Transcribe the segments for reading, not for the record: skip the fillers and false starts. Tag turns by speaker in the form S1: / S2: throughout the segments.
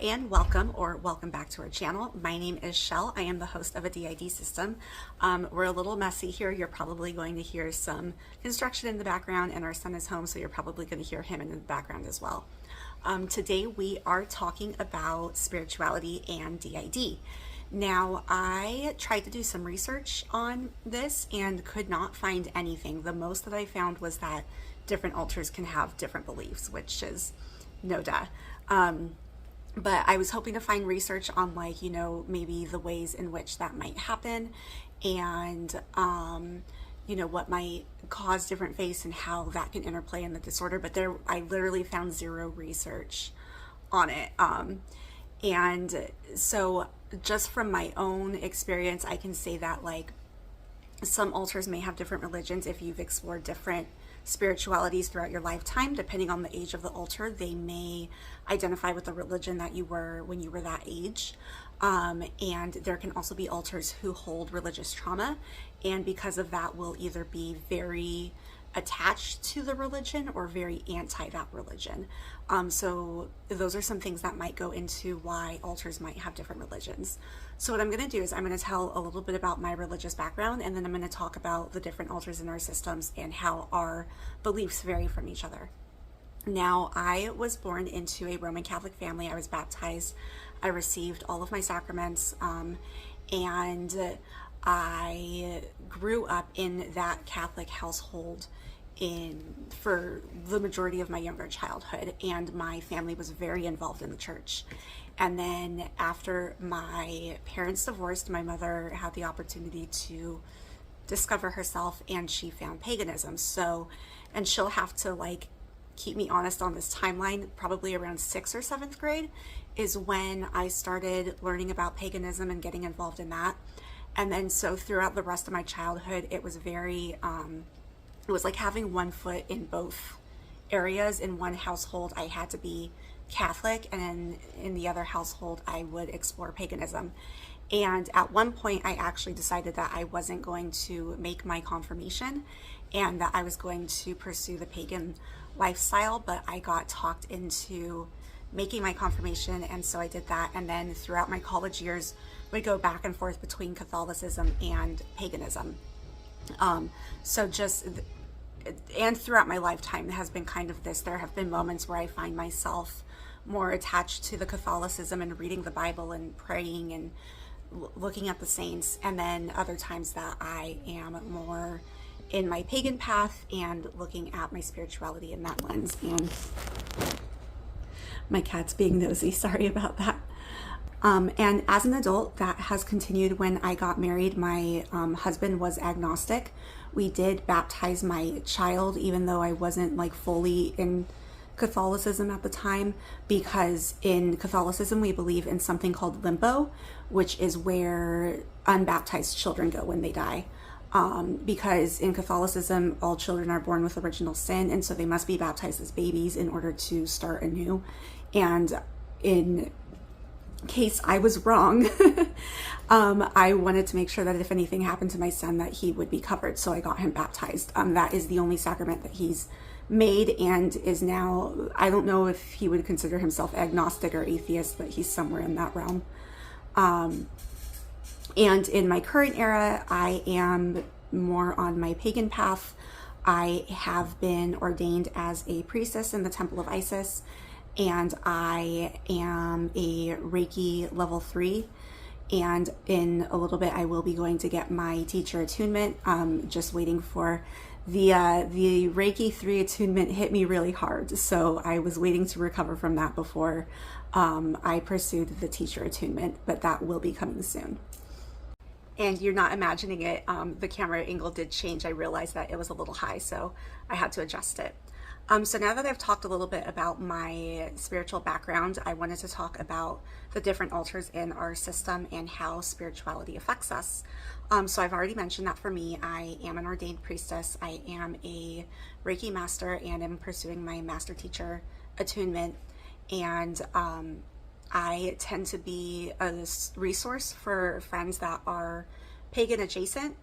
S1: and welcome back to our channel. My name is Shell. I am the host of a DID system. We're a little messy here. You're probably going to hear some construction in the background, and our son is home, so you're probably going to hear him in the background as well. Today we are talking about spirituality and DID. Now, I tried to do some research on this and could not find anything. The most that I found was that different alters can have different beliefs, which is no duh. But I was hoping to find research on, like, maybe the ways in which that might happen and, what might cause different faiths and how that can interplay in the disorder. But I literally found zero research on it. And so just from my own experience, I can say that, like, some alters may have different religions. If you've explored different spiritualities throughout your lifetime, depending on the age of the alter, they may identify with the religion that you were when you were that age. And there can also be alters who hold religious trauma, and because of that will either be very attached to the religion or very anti that religion. So those are some things that might go into why alters might have different religions. So what I'm going to do is I'm going to tell a little bit about my religious background, and then I'm going to talk about the different alters in our systems and how our beliefs vary from each other. Now, I was born into a Roman Catholic family. I was baptized. I received all of my sacraments, and I grew up in that Catholic household for the majority of my younger childhood, and my family was very involved in the church. And then after my parents divorced, my mother had the opportunity to discover herself, and she found paganism. And she'll have to keep me honest on this timeline. Probably around 6th or 7th grade is when I started learning about paganism and getting involved in that. And then so throughout the rest of my childhood, it was very, it was like having one foot in both areas. In one household, I had to be Catholic, and in the other household, I would explore paganism. And at one point, I actually decided that I wasn't going to make my confirmation and that I was going to pursue the pagan lifestyle, but I got talked into making my confirmation, and so I did that. And then throughout my college years, would go back and forth between Catholicism and paganism. And throughout my lifetime, it has been kind of this. There have been moments where I find myself more attached to the Catholicism and reading the Bible and praying and looking at the saints, and then other times that I am more in my pagan path and looking at my spirituality in that lens. And my cat's being nosy, sorry about that. And as an adult, that has continued. When I got married, my husband was agnostic. We did baptize my child, even though I wasn't fully in Catholicism at the time, because in Catholicism we believe in something called limbo, which is where unbaptized children go when they die. Because in Catholicism, all children are born with original sin, and so they must be baptized as babies in order to start anew. And in case I was wrong, I wanted to make sure that if anything happened to my son, that he would be covered. So I got him baptized. That is the only sacrament that he's made, and is now, I don't know if he would consider himself agnostic or atheist, but he's somewhere in that realm. And in my current era, I am more on my pagan path. I have been ordained as a priestess in the Temple of Isis, and I am a Reiki level 3. And in a little bit, I will be going to get my teacher attunement. Just waiting for the Reiki 3 attunement hit me really hard. So I was waiting to recover from that before I pursued the teacher attunement, but that will be coming soon. And you're not imagining it. The camera angle did change. I realized that it was a little high, so I had to adjust it. So now that I've talked a little bit about my spiritual background, I wanted to talk about the different alters in our system and how spirituality affects us. So I've already mentioned that for me, I am an ordained priestess. I am a Reiki master and am pursuing my master teacher attunement. And I tend to be a resource for friends that are pagan adjacent,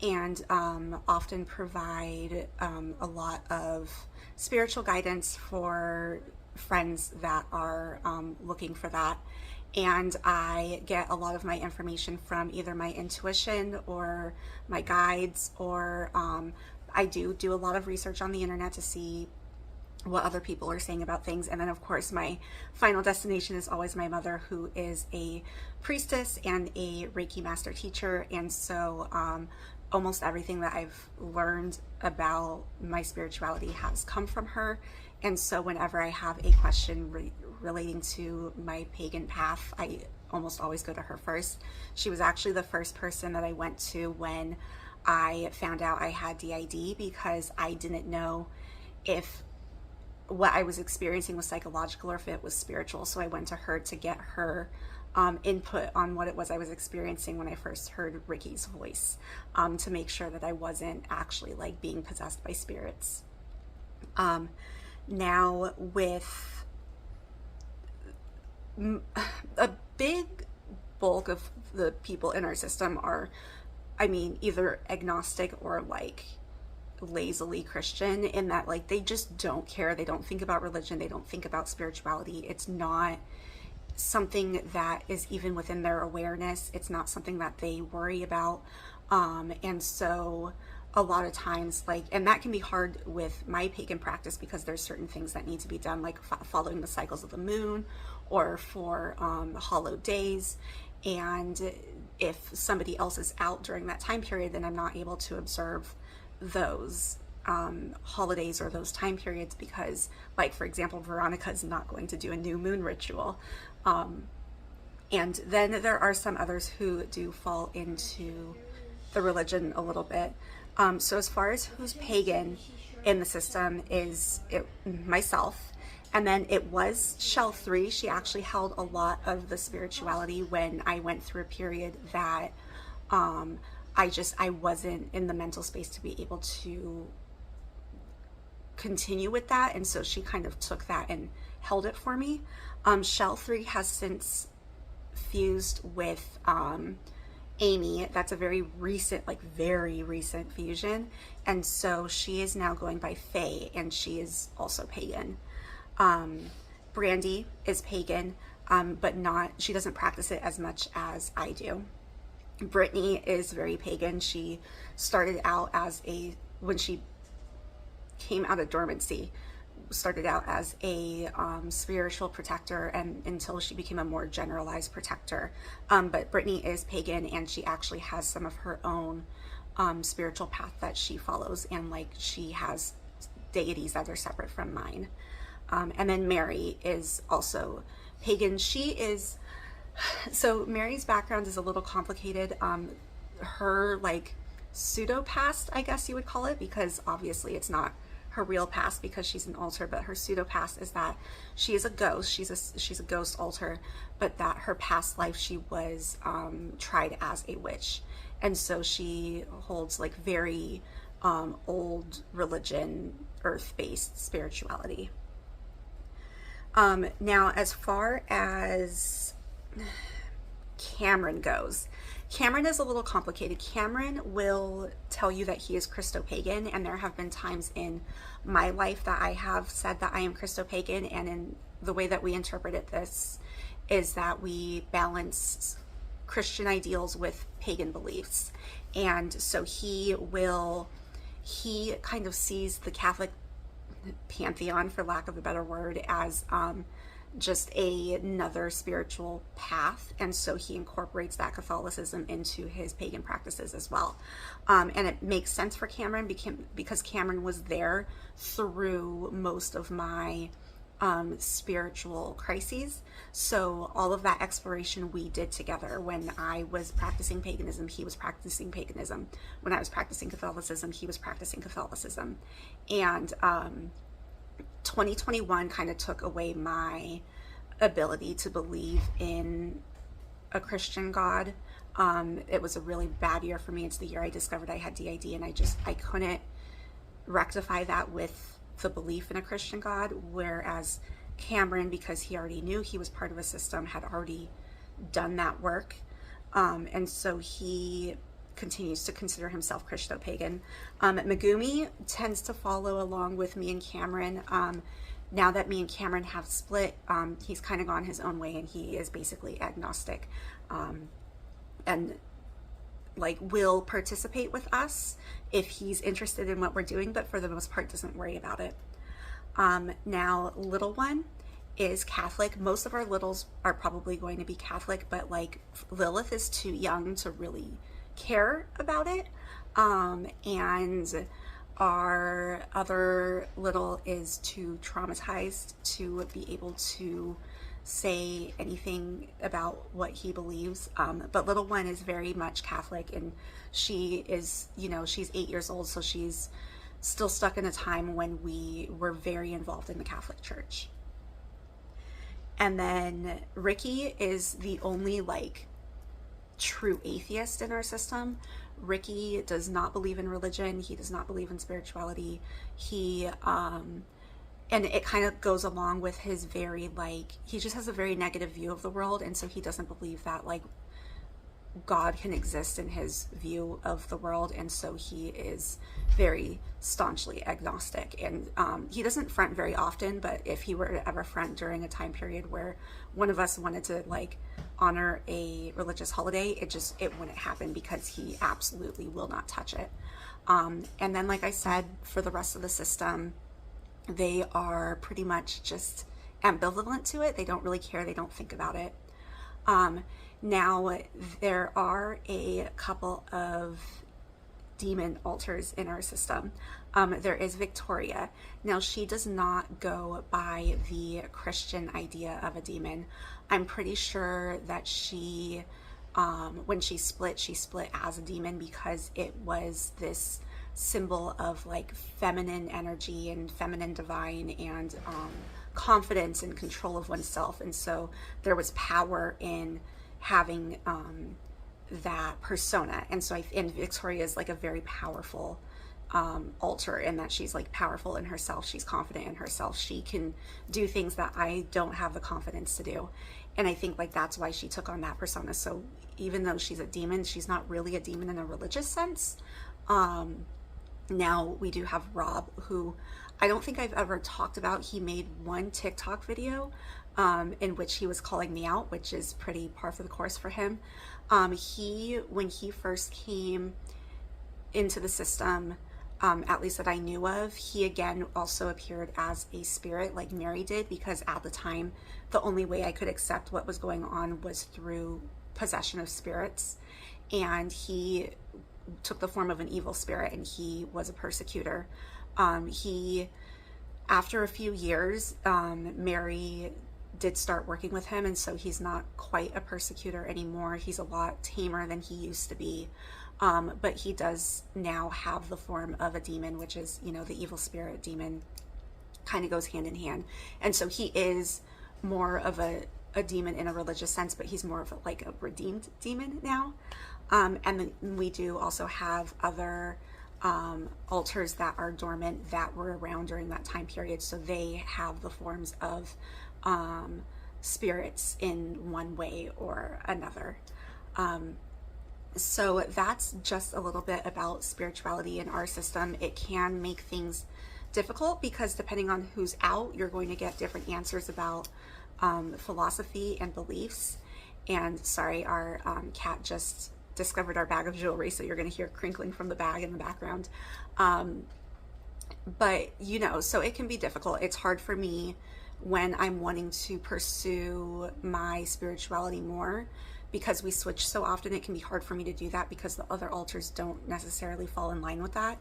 S1: and often provide a lot of spiritual guidance for friends that are looking for that. And I get a lot of my information from either my intuition or my guides, or I do a lot of research on the internet to see what other people are saying about things. And then of course my final destination is always my mother, who is a priestess and a Reiki master teacher. And so almost everything that I've learned about my spirituality has come from her. And so whenever I have a question relating to my pagan path, I almost always go to her first. She was actually the first person that I went to when I found out I had DID, because I didn't know if what I was experiencing was psychological or if it was spiritual. So I went to her to get her input on what it was I was experiencing when I first heard Ricky's voice, to make sure that I wasn't actually like being possessed by spirits. Now with a big bulk of the people in our system are, I mean, either agnostic or like lazily Christian, in that like they just don't care. They don't think about religion. They don't think about spirituality. It's not something that is even within their awareness. It's not something that they worry about. And so a lot of times, like, and that can be hard with my pagan practice, because there's certain things that need to be done, like following the cycles of the moon, or for hollow days. And if somebody else is out during that time period, then I'm not able to observe those holidays or those time periods, because, like, for example, Veronica is not going to do a new moon ritual. And then there are some others who do fall into the religion a little bit. So as far as who's pagan in the system is myself. And then it was Shell 3. She actually held a lot of the spirituality when I went through a period that I wasn't in the mental space to be able to continue with that. And so she kind of took that and held it for me. Shell 3 has since fused with Amy. That's a very recent fusion. And so she is now going by Faye, and she is also pagan. Brandy is pagan, but she doesn't practice it as much as I do. Brittany is very pagan. She started out when she came out of dormancy, started out as a spiritual protector, and until she became a more generalized protector. But Brittany is pagan, and she actually has some of her own spiritual path that she follows, and like she has deities that are separate from mine. And then Mary is also pagan. So Mary's background is a little complicated. Her like pseudo past, I guess you would call it, because obviously it's not her real past because she's an altar, but her pseudo past is that she is a ghost. She's a ghost altar, but that her past life she was tried as a witch, and so she holds like very old religion, earth-based spirituality. Now, as far as Cameron goes, Cameron is a little complicated. Cameron will tell you that he is Christo-pagan, and there have been times in my life that I have said that I am Christo-pagan, and in the way that we interpreted this is that we balance Christian ideals with pagan beliefs. And so he kind of sees the Catholic pantheon, for lack of a better word, as just another spiritual path, and so he incorporates that Catholicism into his pagan practices as well. And it makes sense for Cameron because Cameron was there through most of my spiritual crises. So all of that exploration we did together. When I was practicing paganism, he was practicing paganism. When I was practicing Catholicism, he was practicing Catholicism. And 2021 kind of took away my ability to believe in a Christian God. It was a really bad year for me. It's the year I discovered I had DID, and I couldn't rectify that with the belief in a Christian God, whereas Cameron, because he already knew he was part of a system, had already done that work. And so he continues to consider himself Christo-pagan. Megumi tends to follow along with me and Cameron. Now that me and Cameron have split, he's kind of gone his own way, and he is basically agnostic, and like will participate with us if he's interested in what we're doing, but for the most part doesn't worry about it. Now little one is Catholic. Most of our littles are probably going to be Catholic, but like Lilith is too young to really care about it. And our other little is too traumatized to be able to say anything about what he believes. But little one is very much Catholic, and she is, you know, she's 8 years old, so she's still stuck in a time when we were very involved in the Catholic Church. And then Ricky is the only like true atheist in our system. Ricky does not believe in religion. He does not believe in spirituality. He, and it kind of goes along with his very like, he just has a very negative view of the world. And so he doesn't believe that like God can exist in his view of the world. And so he is very staunchly agnostic, and he doesn't front very often, but if he were to ever front during a time period where one of us wanted to like honor a religious holiday, it wouldn't happen, because he absolutely will not touch it. And then, like I said, for the rest of the system, they are pretty much just ambivalent to it. They don't really care. They don't think about it. Now, there are a couple of demon altars in our system. There is Victoria. Now, she does not go by the Christian idea of a demon. I'm pretty sure that she, when she split as a demon because it was this symbol of like feminine energy and feminine divine and confidence and control of oneself. And so there was power in having that persona. And so and Victoria is like a very powerful altar, in that she's like powerful in herself. She's confident in herself. She can do things that I don't have the confidence to do. And I think like that's why she took on that persona. So even though she's a demon, she's not really a demon in a religious sense. Now we do have Rob, who I don't think I've ever talked about. He made one TikTok video in which he was calling me out, which is pretty par for the course for him. When he first came into the system, at least that I knew of, he again also appeared as a spirit like Mary did, because at the time, the only way I could accept what was going on was through possession of spirits. And he took the form of an evil spirit, and he was a persecutor. After a few years, Mary did start working with him, and so he's not quite a persecutor anymore. He's a lot tamer than he used to be. But he does now have the form of a demon, which is, you know, the evil spirit demon kind of goes hand in hand. And so he is more of a demon in a religious sense, but he's more of like a redeemed demon now. And then we do also have other altars that are dormant that were around during that time period. So they have the forms of spirits in one way or another. So that's just a little bit about spirituality in our system. It can make things difficult because depending on who's out, you're going to get different answers about philosophy and beliefs. And sorry, our cat just discovered our bag of jewelry, so you're going to hear crinkling from the bag in the background. But, you know, so it can be difficult. It's hard for me when I'm wanting to pursue my spirituality more, because we switch so often. It can be hard for me to do that because the other altars don't necessarily fall in line with that.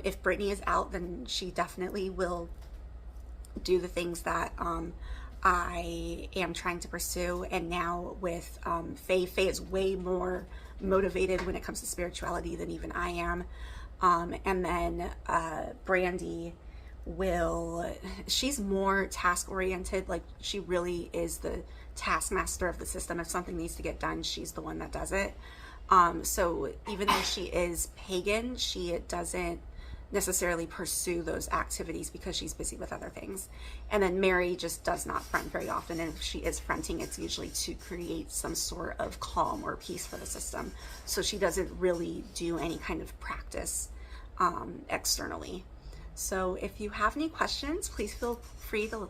S1: If Brittany is out, then she definitely will do the things that I am trying to pursue. And now with Faye is way more motivated when it comes to spirituality than even I am. And then Brandy she's more task oriented. Like, she really is the taskmaster of the system. If something needs to get done, she's the one that does it. So even though she is pagan, she doesn't necessarily pursue those activities because she's busy with other things. And then Mary just does not front very often, and if she is fronting, it's usually to create some sort of calm or peace for the system. So she doesn't really do any kind of practice externally. So if you have any questions, please feel free to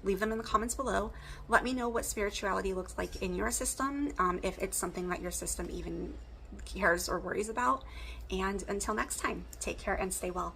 S1: leave them in the comments below. Let me know what spirituality looks like in your system, if it's something that your system even cares or worries about. And until next time, take care and stay well.